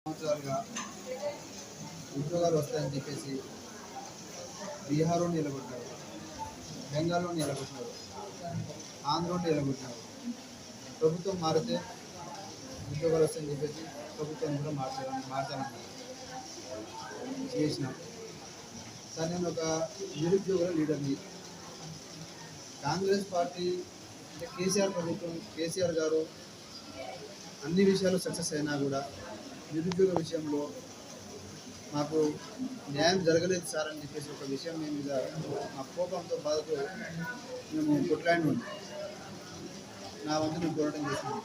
సంవత్సరాలుగా ఉద్యోగాలు వస్తాయని చెప్పేసి బీహార్లో నిలబడ్డారు, బెంగాల్లో నిలబడ్డారు, ఆంధ్రలో నిలబడ్డారు. ప్రభుత్వం మారితే ఉద్యోగాలు వస్తాయని చెప్పేసి ప్రభుత్వాన్ని కూడా మార్చాలన్నారు చేసిన. సార్, నేను ఒక నిరుద్యోగుల లీడర్ని. కాంగ్రెస్ పార్టీ అంటే కేసీఆర్ ప్రభుత్వం, కేసీఆర్ గారు అన్ని విషయాలు సక్సెస్ అయినా కూడా నిరుద్యోగ విషయంలో మాకు న్యాయం జరగలేదు సార్ అని చెప్పేసి ఒక విషయం మేము మీద మా కోపంతో బాధతో మేము కొట్లాడి ఉంది. నా వంతు నేను పోరాటం చేస్తున్నాను.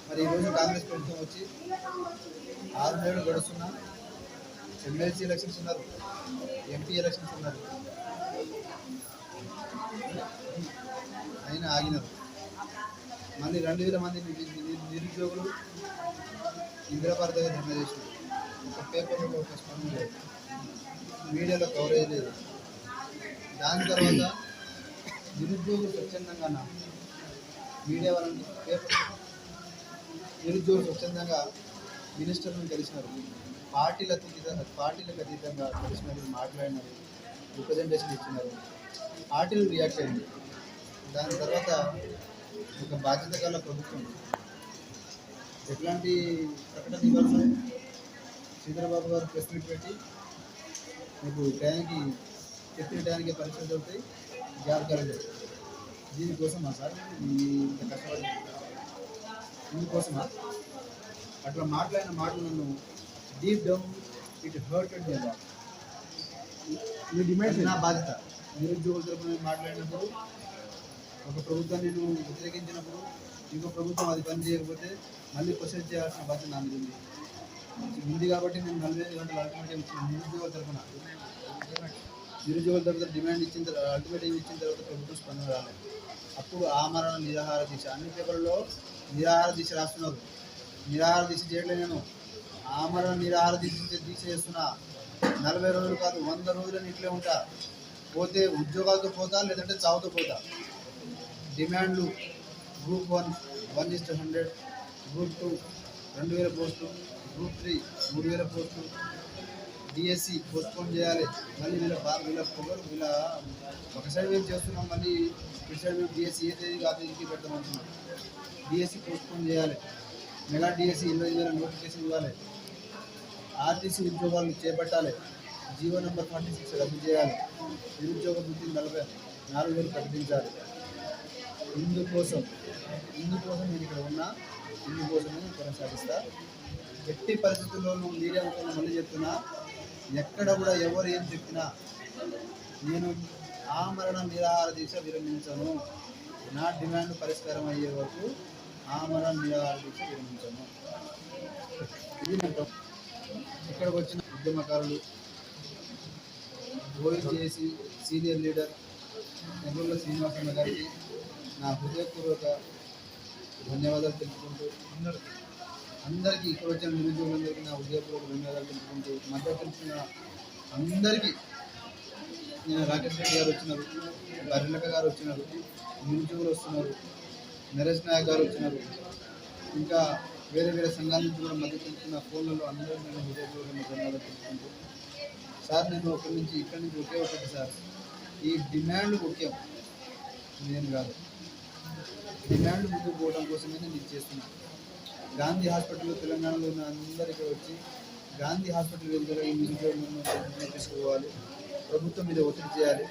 మరి ఈరోజు కాంగ్రెస్ ప్రభుత్వం వచ్చి 6 నెలలు గడుస్తున్నా ఎమ్మెల్సీ ఎలక్షన్స్ ఉన్నారు, ఎంపీ ఎలక్షన్స్ ఉన్నారు, అయినా ఆగినారు. మళ్ళీ 2000 మంది నిరుద్యోగులు ఇంద్రపార్క్ దగ్గర ధర్నా చేసినారు. ఒక పేపర్లో ఒక స్పందన లేదు, మీడియాలో కవరేజ్ లేదు. దాని తర్వాత నిరుద్యోగులు స్వచ్ఛందంగా మీడియా వాళ్ళని పేపర్ నిరుద్యోగులు స్వచ్ఛందంగా మినిస్టర్లను కలిసినారు, పార్టీలకు అతీతంగా కలిసినారు, మాట్లాడినారు, రిప్రజెంటేషన్ ఇచ్చినారు, పార్టీలు రియాక్ట్ అయింది. దాని తర్వాత ఒక బాధ్యత గల ప్రభుత్వం ఎట్లాంటి ప్రకటన ఇవ్వాలి? చంద్రబాబు గారు ప్రెస్ మీట్ పెట్టి మీకు టైంకి చెప్పిన టైంకి పరీక్షలు దొరుకుతాయి, జాబ్ కలగదు. దీనికోసమా సార్ ఇంత కష్టపడి? దీనికోసమా? అట్లా మాట్లాడిన మాటలు నన్ను deep down it hurted me lot. Me demand నా బాధ్యత. నిరుద్యోగుల తరపున మాట్లాడినప్పుడు, ఒక ప్రభుత్వాన్ని నేను వ్యతిరేకించినప్పుడు ఇంకో ప్రభుత్వం అది పని చేయకపోతే మళ్ళీ క్వశ్చన్ చేయాల్సిన బాధ్యత నా మీద ఉంది. కాబట్టి నేను 45 గంటల అల్టిమేటం ఇచ్చిన నిరుద్యోగుల తరపున డిమాండ్ ఇచ్చిన తర్వాత, అల్టిమేటం ఇచ్చిన తర్వాత ప్రభుత్వం స్పందన రాలేదు. అప్పుడు ఆమరణ నిరాహార దీక్ష, అన్ని పేపర్లలో నిరాహార దీక్ష రాస్తున్నారు. నిరాహార దీక్ష చేయట్లేదు, నేను ఆమరణ నిరాహార దీక్ష చేస్తున్నా. 40 రోజులు కాదు, 100 రోజులని ఇట్లే ఉంటా. పోతే ఉద్యోగాలతో పోతా, లేదంటే చావుతో పోతా. డిమాండ్లు: గ్రూప్ 1 1:100, గ్రూప్ 2 2000 పోస్టులు, గ్రూప్ 3 3000 పోస్టులు, డిఎస్సి పోస్ట్పోన్ చేయాలి. మళ్ళీ వీళ్ళ పొగరు, వీళ్ళ ఒక సైడ్ మేము చేస్తున్నాం, మళ్ళీ ఇటు సైడ్ మేము డిఎస్సి ఏ తేదీ కాదు ఇంటికి పెడతామంటున్నాం. డిఎస్సి పోస్ట్పోన్ చేయాలి, మెగా డిఎస్సి 20,000 నోటిఫికేషన్ ఇవ్వాలి, ఆర్టీసీ ఉద్యోగాలు చేపట్టాలి, జీవో నెంబర్ 46 రద్దు చేయాలి, నిరుద్యోగ వృత్తి 44,000 ప్రకటించాలి. ఇందుకోసం నేను ఇక్కడ ఉన్నా, ఇందుకోసమే నేను కొనసాగిస్తా. ఎట్టి పరిస్థితుల్లోనూ మీడియా ముఖంలో మళ్ళీ చెప్తున్నా, ఎక్కడ కూడా ఎవరు ఏం చెప్పినా నేను ఆమరణ నిరాహార దీక్ష విరమించను. నా డిమాండ్ పరిష్కారం అయ్యే వరకు ఆమరణ నిరాహార దీక్ష విరమించను. ఇది నాకు ఇక్కడికి వచ్చిన ఉద్యమకారులు, ఓఎస్జేఏసీ సీనియర్ లీడర్ నెల్లూరు శ్రీనివాసన్న గారికి నా హృదయపూర్వక ధన్యవాదాలు తెలుపుకుంటూ, అందరికీ ఇక్కడ వచ్చిన నిరుద్యోగులందరికీ నా హృదయపూర్వక ధన్యవాదాలు తెలుపుకుంటూ, మద్దతు తెలిపిన అందరికీ, నేను రాకేష్ రెడ్డి గారు వచ్చినారు, బర్రెలక్క గారు వచ్చినారు, నిరుద్యోగులు వస్తున్నారు, నరేష్ నాయక్ గారు వచ్చినారు, ఇంకా వేరే సంఘాల నుంచి కూడా మద్దతు తెలుపుతున్న ఫోన్లలో అందరూ నేను హృదయపూర్వక ధన్యవాదాలు తెలుపుకుంటూ, సార్ నేను ఇక్కడి నుంచి ఒకే ఒకటి సార్, ఈ డిమాండ్ ముఖ్యం, నేను కాదు. డిమాండ్ ముందుకు పోవడం కోసమే నేను ఇది చేస్తున్నాను. గాంధీ హాస్పిటల్లో తెలంగాణలో ఉన్న అందరూ ఇక్కడ వచ్చి గాంధీ హాస్పిటల్ వెళ్తారు, ఈ నిరుద్యోగులను తీసుకోవాలి, ప్రభుత్వం మీద ఒత్తిడి చేయాలి,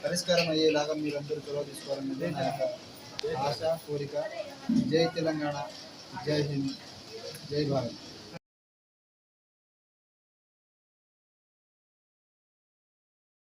పరిష్కారం అయ్యేలాగా మీరందరూ చొరవ తీసుకోవాలనేది నా యొక్క ఆశ, కోరిక. జై తెలంగాణ, జై హింద్, జై భారత్.